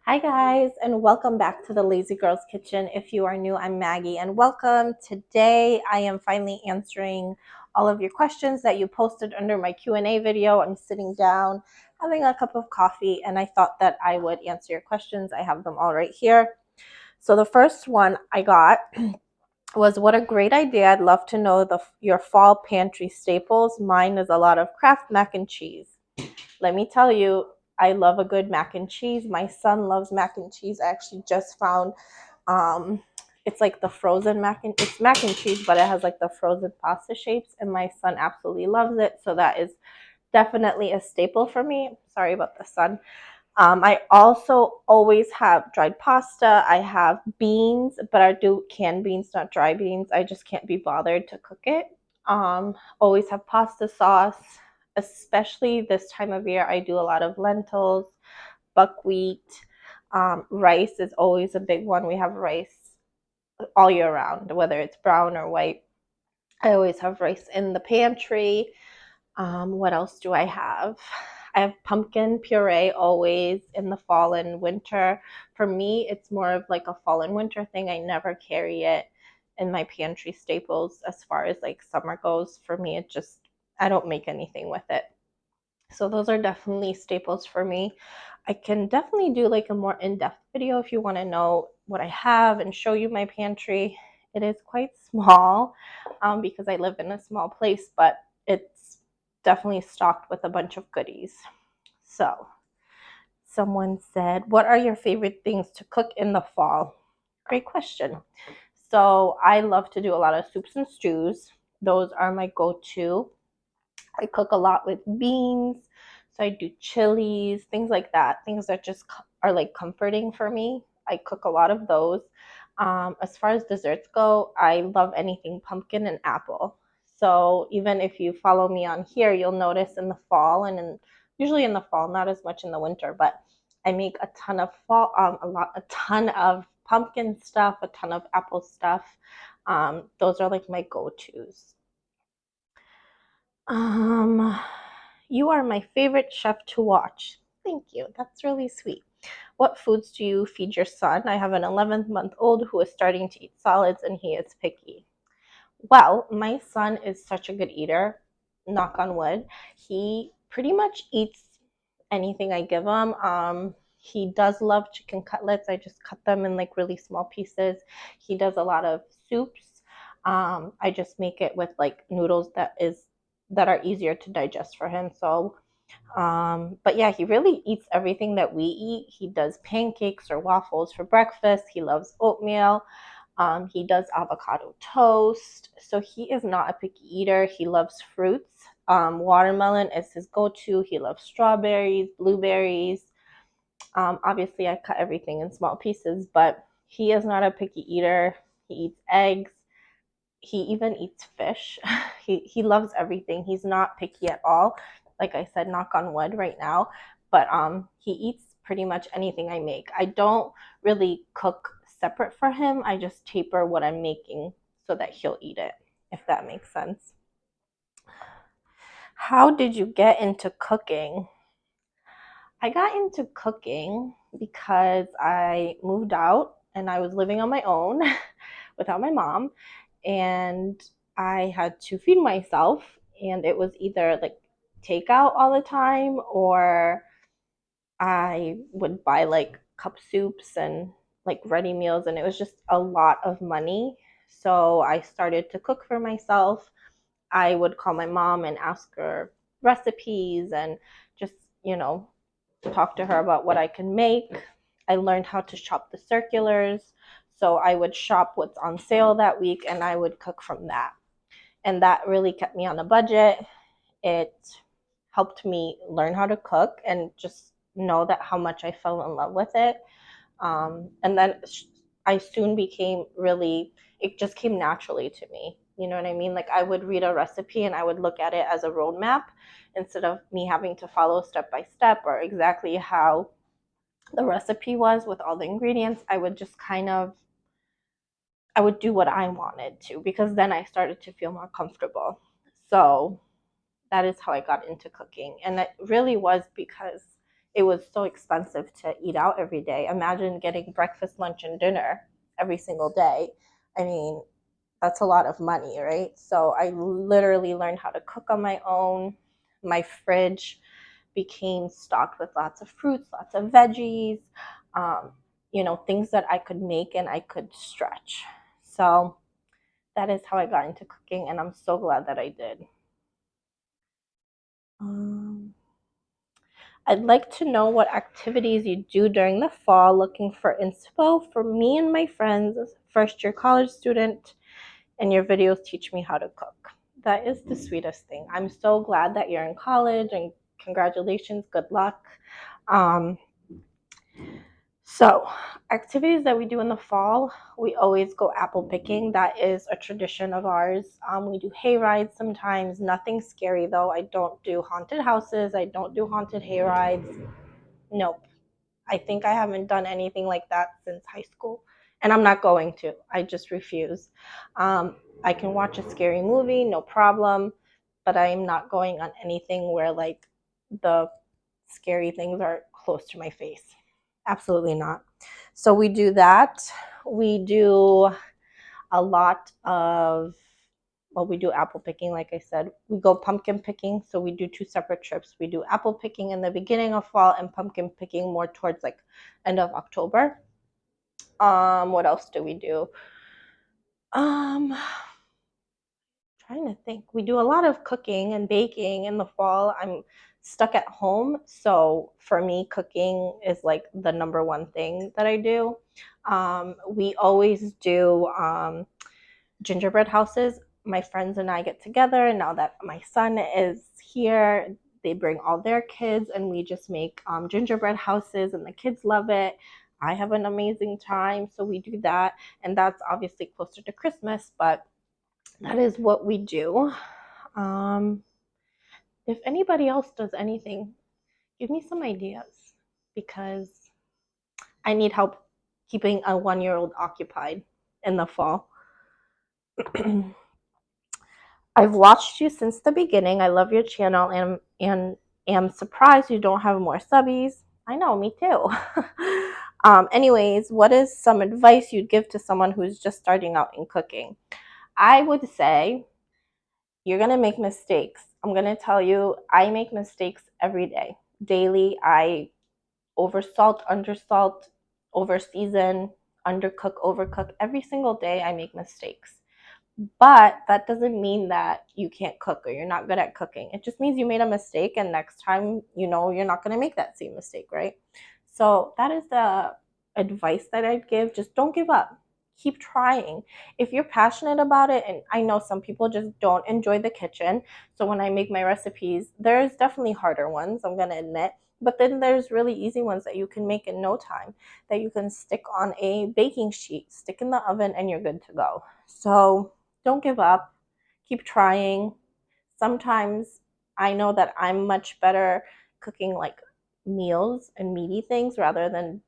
Hi, guys, and welcome back to the Lazy Girls Kitchen. If you are new, I'm Maggie, and welcome. Today, I am finally answering all of your questions that you posted under my Q&A video. I'm sitting down, having a cup of coffee, and I thought that I would answer your questions. I have them all right here. So the first one I got was, what a great idea. I'd love to know your fall pantry staples. Mine is a lot of Kraft mac and cheese. Let me tell you, I love a good mac and cheese. My son loves mac and cheese. I actually just found um it's like the frozen it's mac and cheese, but it has like the frozen pasta shapes, and my son absolutely loves it. So that is definitely a staple for me. Sorry about the sun. I also always have dried pasta. I have beans, but I do canned beans, not dry beans. I just can't be bothered to cook it. Always have pasta sauce, especially this time of year. I do a lot of lentils, buckwheat. Rice is always a big one. We have rice all year round, whether it's brown or white. I always have rice in the pantry. What else do I have? I have pumpkin puree always in the fall and winter. For me, it's more of like a fall and winter thing. I never carry it in my pantry staples as far as like summer goes. For me, I don't make anything with it. So those are definitely staples for me. I can definitely do like a more in-depth video if you want to know what I have and show you my pantry. It is quite small because I live in a small place, but it's definitely stocked with a bunch of goodies. So someone said, what are your favorite things to cook in the fall? Great question. So I love to do a lot of soups and stews. Those are my go-to. I cook a lot with beans. So I do chilies, things like that, things that just are like comforting for me. I cook a lot of those. As far as desserts go, I love anything pumpkin and apple. So even if you follow me on here, you'll notice in the fall usually in the fall, not as much in the winter, but I make a ton of a ton of pumpkin stuff, a ton of apple stuff. Those are like my go-tos. Um, you are my favorite chef to watch. Thank you. That's really sweet. What foods do you feed your son? I have an 11-month-old who is starting to eat solids and he is picky. Well, my son is such a good eater, knock on wood. He pretty much eats anything I give him. He does love chicken cutlets. I just cut them in like really small pieces. He does a lot of soups. I just make it with like noodles that are easier to digest for him. So but yeah, he really eats everything that we eat. He does pancakes or waffles for breakfast. He loves oatmeal. He does avocado toast. So he is not a picky eater. He loves fruits. Watermelon is his go-to. He loves strawberries, blueberries. Obviously, I cut everything in small pieces, but he is not a picky eater. He eats eggs. He even eats fish. He loves everything. He's not picky at all. Like I said, knock on wood right now. But he eats pretty much anything I make. I don't really cook separate for him. I just taper what I'm making so that he'll eat it, if that makes sense. How did you get into cooking? I got into cooking because I moved out and I was living on my own without my mom, and I had to feed myself, and it was either like takeout all the time, or I would buy like cup soups and like ready meals, and it was just a lot of money. So I started to cook for myself. I would call my mom and ask her recipes and just, you know, talk to her about what I can make. I learned how to shop the circulars. So I would shop what's on sale that week and I would cook from that. And that really kept me on a budget. It helped me learn how to cook and just know that how much I fell in love with it. And then I soon became really, it just came naturally to me. You know what I mean? Like I would read a recipe and I would look at it as a roadmap instead of me having to follow step by step or exactly how the recipe was with all the ingredients. I would do what I wanted to, because then I started to feel more comfortable. So that is how I got into cooking. And it really was because it was so expensive to eat out every day. Imagine getting breakfast, lunch, and dinner every single day. I mean, that's a lot of money, right? So I literally learned how to cook on my own. My fridge became stocked with lots of fruits, lots of veggies, um, things that I could make and I could stretch. So that is how I got into cooking, and I'm so glad that I did. Um, I'd like to know what activities you do during the fall, looking for inspo for me and my friends, first year college student, and your videos teach me how to cook. That is the sweetest thing. I'm so glad that you're in college, and congratulations, good luck. Um, so, activities that we do in the fall, we always go apple picking. That is a tradition of ours. We do hay rides sometimes, nothing scary though. I don't do haunted houses, I don't do haunted hay rides. Nope. I think I haven't done anything like that since high school, and I'm not going to. I just refuse. I can watch a scary movie, no problem, but I am not going on anything where like the scary things are close to my face. Absolutely not. So we do that. We do a lot of, well, we do apple picking, like I said. We go pumpkin picking, so we do two separate trips. We do apple picking in the beginning of fall and pumpkin picking more towards like end of October. What else do we do? Trying to think. We do a lot of cooking and baking in the fall. I'm stuck at home, so for me, cooking is like the number one thing that I do. We always do gingerbread houses. My friends and I get together, and now that my son is here, they bring all their kids, and we just make gingerbread houses, and the kids love it. I have an amazing time, so we do that, and that's obviously closer to Christmas, but that is what we do. Um, if anybody else does anything, give me some ideas, because I need help keeping a 1 year old occupied in the fall. I've watched you since the beginning. I love your channel, and am surprised you don't have more subbies. I know, me too. Anyways, what is some advice you'd give to someone who's just starting out in cooking? I would say you're going to make mistakes. I'm going to tell you, I make mistakes every day. Daily, I oversalt, undersalt, overseason, undercook, overcook. Every single day, I make mistakes. But that doesn't mean that you can't cook or you're not good at cooking. It just means you made a mistake, and next time, you're not going to make that same mistake, right? So that is the advice that I'd give. Just don't give up. Keep trying. If you're passionate about it, and I know some people just don't enjoy the kitchen. So when I make my recipes, there's definitely harder ones, I'm going to admit. But then there's really easy ones that you can make in no time, that you can stick on a baking sheet, stick in the oven, and you're good to go. So don't give up. Keep trying. Sometimes I know that I'm much better cooking like meals and meaty things rather than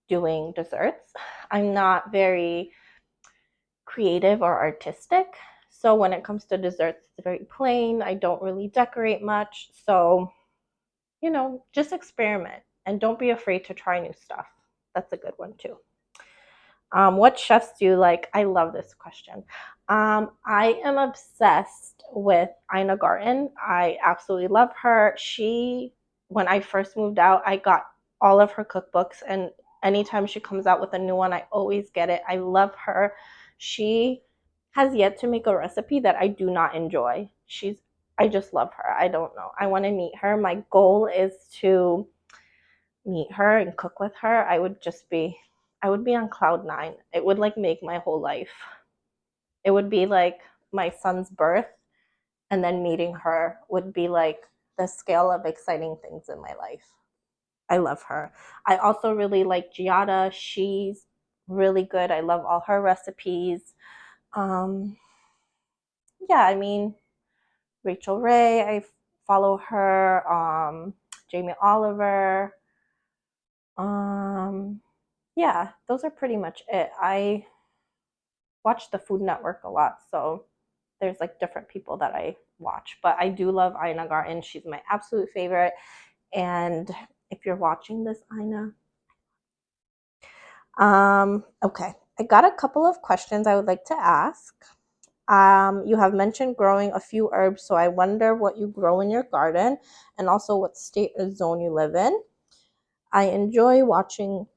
doing desserts. I'm not very creative or artistic. So when it comes to desserts, it's very plain. I don't really decorate much. So, just experiment and don't be afraid to try new stuff. That's a good one too. What chefs do you like? I love this question. I am obsessed with Ina Garten. I absolutely love her. When I first moved out, I got all of her cookbooks, and anytime she comes out with a new one, I always get it. I love her. She has yet to make a recipe that I do not enjoy. I just love her. I don't know. I want to meet her. My goal is to meet her and cook with her. I would be on cloud nine. It would like make my whole life. It would be like my son's birth, and then meeting her would be like the scale of exciting things in my life. I love her. I also really like Giada. She's really good. I love all her recipes. Um, yeah, I mean, Rachel Ray, I follow her. Jamie Oliver. Um, yeah, those are pretty much it. I watch the Food Network a lot, so there's like different people that I watch. But I do love Ina Garten. She's my absolute favorite. And if you're watching this, Ina. Okay, I got a couple of questions I would like to ask. You have mentioned growing a few herbs, so I wonder what you grow in your garden and also what state or zone you live in. I enjoy watching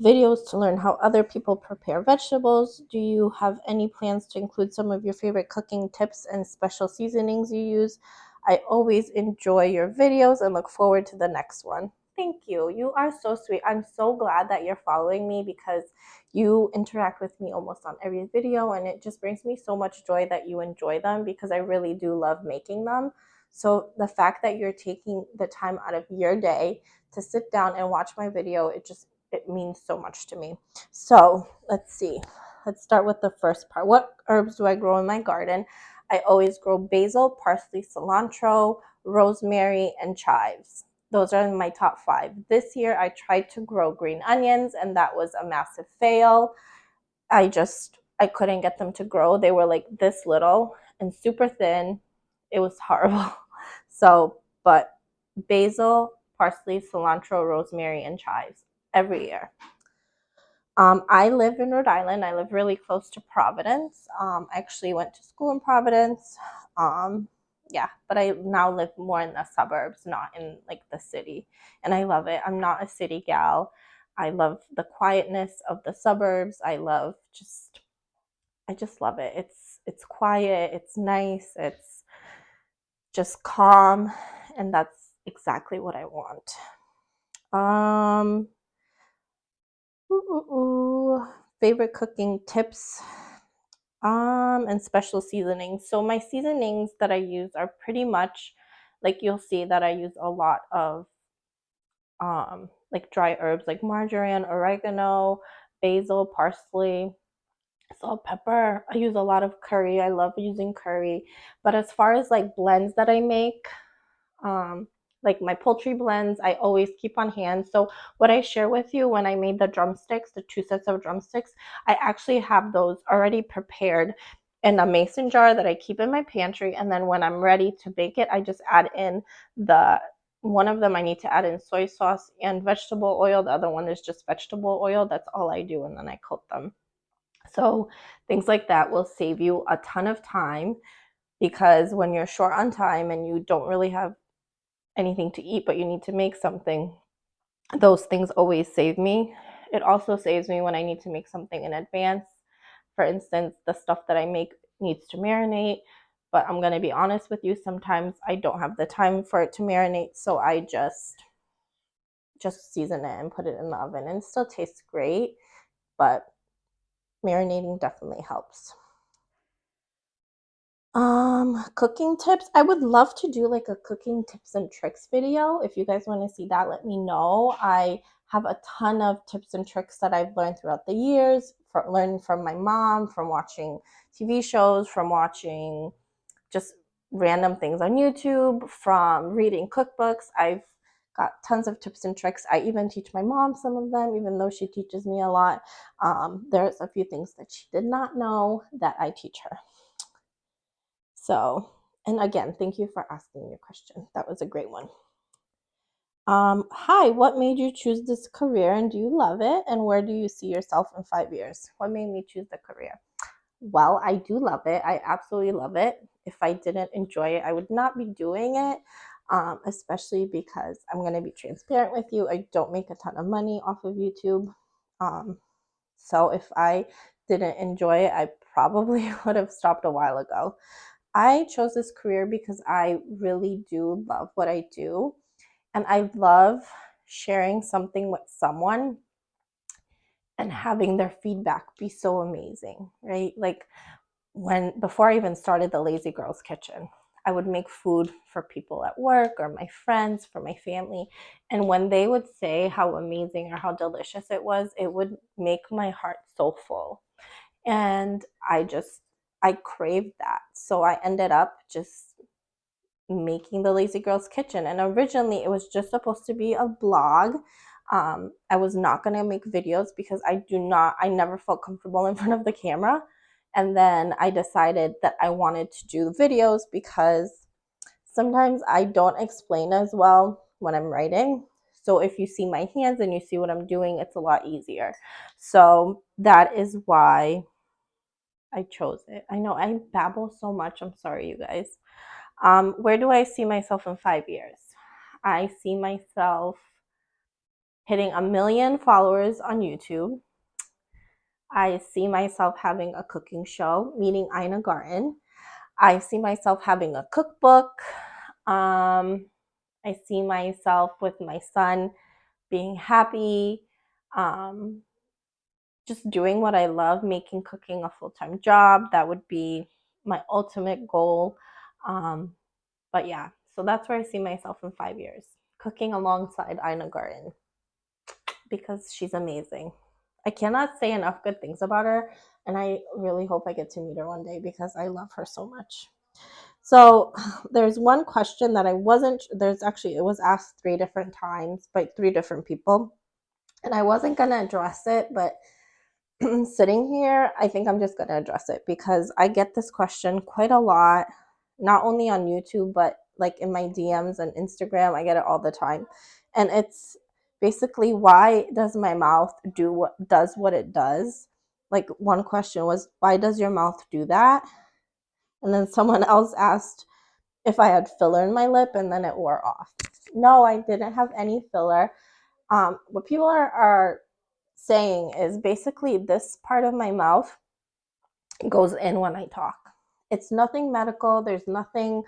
videos to learn how other people prepare vegetables. Do you have any plans to include some of your favorite cooking tips and special seasonings you use? I always enjoy your videos and look forward to the next one. Thank you. You are so sweet. I'm so glad that you're following me because you interact with me almost on every video, and it just brings me so much joy that you enjoy them because I really do love making them. So the fact that you're taking the time out of your day to sit down and watch my video, it means so much to me. So let's see. Let's start with the first part. What herbs do I grow in my garden? I always grow basil, parsley, cilantro, rosemary, and chives. Those are my top 5. This year I tried to grow green onions, and that was a massive fail. I couldn't get them to grow. They were like this little and super thin. It was horrible. So, but basil, parsley, cilantro, rosemary, and chives every year. I live in Rhode Island. I live really close to Providence. I actually went to school in Providence. Yeah, but I now live more in the suburbs, not in like the city. And I love it. I'm not a city gal. I love the quietness of the suburbs. I just love it. It's quiet, it's nice, it's just calm, and that's exactly what I want. Favorite cooking tips and special seasonings. So my seasonings that I use are pretty much like you'll see that I use a lot of like dry herbs like marjoram, oregano, basil, parsley, salt, pepper. I use a lot of curry. I love using curry. But as far as like blends that I make, um, like my poultry blends, I always keep on hand. So what I share with you when I made the drumsticks, the 2 sets of drumsticks, I actually have those already prepared in a mason jar that I keep in my pantry. And then when I'm ready to bake it, I just add in one of them I need to add in soy sauce and vegetable oil. The other one is just vegetable oil. That's all I do. And then I coat them. So things like that will save you a ton of time, because when you're short on time and you don't really have anything to eat, but you need to make something, those things always save me. It also saves me when I need to make something in advance. For instance, the stuff that I make needs to marinate, but I'm going to be honest with you, sometimes I don't have the time for it to marinate, so I just season it and put it in the oven, and it still tastes great, but marinating definitely helps. Cooking tips. I would love to do like a cooking tips and tricks video. If you guys want to see that, let me know. I have a ton of tips and tricks that I've learned throughout the years, learning from my mom, from watching TV shows, from watching just random things on YouTube, from reading cookbooks. I've got tons of tips and tricks. I even teach my mom some of them, even though she teaches me a lot. There's a few things that she did not know that I teach her. So, and again, thank you for asking your question. That was a great one. Hi, what made you choose this career and do you love it? And where do you see yourself in 5 years? What made me choose the career? Well, I do love it. I absolutely love it. If I didn't enjoy it, I would not be doing it, especially because I'm going to be transparent with you. I don't make a ton of money off of YouTube. So if I didn't enjoy it, I probably would have stopped a while ago. I chose this career because I really do love what I do. And I love sharing something with someone and having their feedback be so amazing, right? Like before I even started the Lazy Girls Kitchen, I would make food for people at work or my friends, for my family. And when they would say how amazing or how delicious it would make my heart so full. And I craved that. So I ended up just making the Lazy Girls Kitchen. And originally it was just supposed to be a blog. I was not going to make videos because I never felt comfortable in front of the camera. And then I decided that I wanted to do videos because sometimes I don't explain as well. when I'm writing. So if you see my hands and you see what I'm doing, it's a lot easier. So that is why I chose it. I know I babble so much. I'm sorry, you guys. Where do I see myself in 5 years? I see myself hitting 1 million followers on YouTube. I see myself having a cooking show, meeting Ina Garten. I see myself having a cookbook. I see myself with my son being happy, um, just doing what I love, making cooking a full-time job. That would be my ultimate goal. But yeah, so that's where I see myself in 5 years, cooking alongside Ina Garten because she's amazing. I cannot say enough good things about her, and I really hope I get to meet her one day because I love her so much. So there's one question that I wasn't, there's actually, it was asked 3 different times by 3 different people, and I wasn't going to address it, but sitting here, I think I'm just going to address it because I get this question quite a lot, not only on YouTube, but like in my DMs and Instagram. I get it all the time. And it's basically, why does my mouth do what it does? Like one question was, why does your mouth do that? And then someone else asked if I had filler in my lip and then it wore off. No, I didn't have any filler. What people are saying is basically this part of my mouth goes in when I talk. It's nothing medical. There's nothing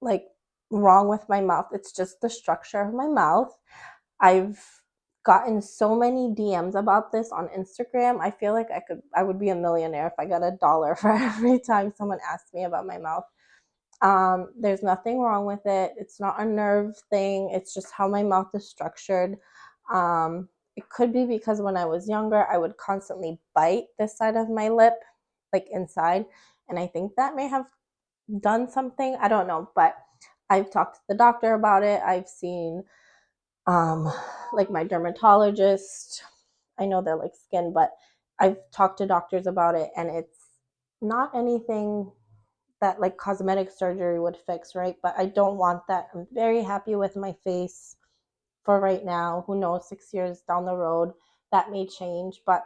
like wrong with my mouth. It's just the structure of my mouth. I've gotten so many DMs about this on Instagram. I feel like I would be a millionaire if I got $1 for every time someone asked me about my mouth. There's nothing wrong with it. It's not a nerve thing. It's just how my mouth is structured. It could be because when I was younger, I would constantly bite this side of my lip, like inside. And I think that may have done something. I don't know, but I've talked to the doctor about it. I've seen like my dermatologist. I know they're like skin, but I've talked to doctors about it, and it's not anything that like cosmetic surgery would fix, right? But I don't want that. I'm very happy with my face for right now. Who knows, 6 years down the road, that may change, but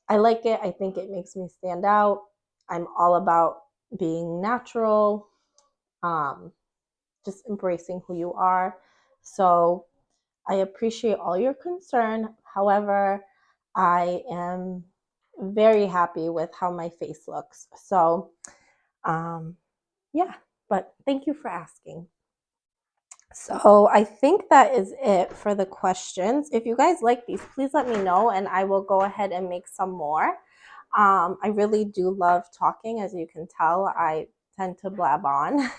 I like it. I think it makes me stand out. I'm all about being natural, just embracing who you are. So I appreciate all your concern. However, I am very happy with how my face looks. So, yeah, but thank you for asking. So I think that is it for the questions. If you guys like these, please let me know and I will go ahead and make some more. I really do love talking. As you can tell, I tend to blab on.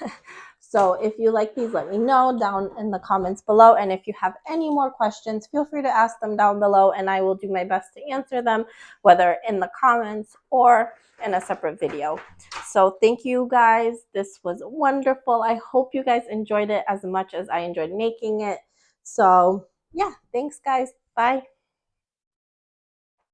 So if you like these, let me know down in the comments below. And if you have any more questions, feel free to ask them down below and I will do my best to answer them, whether in the comments or in a separate video. So thank you guys. This was wonderful. I hope you guys enjoyed it as much as I enjoyed making it. So yeah, thanks guys. Bye.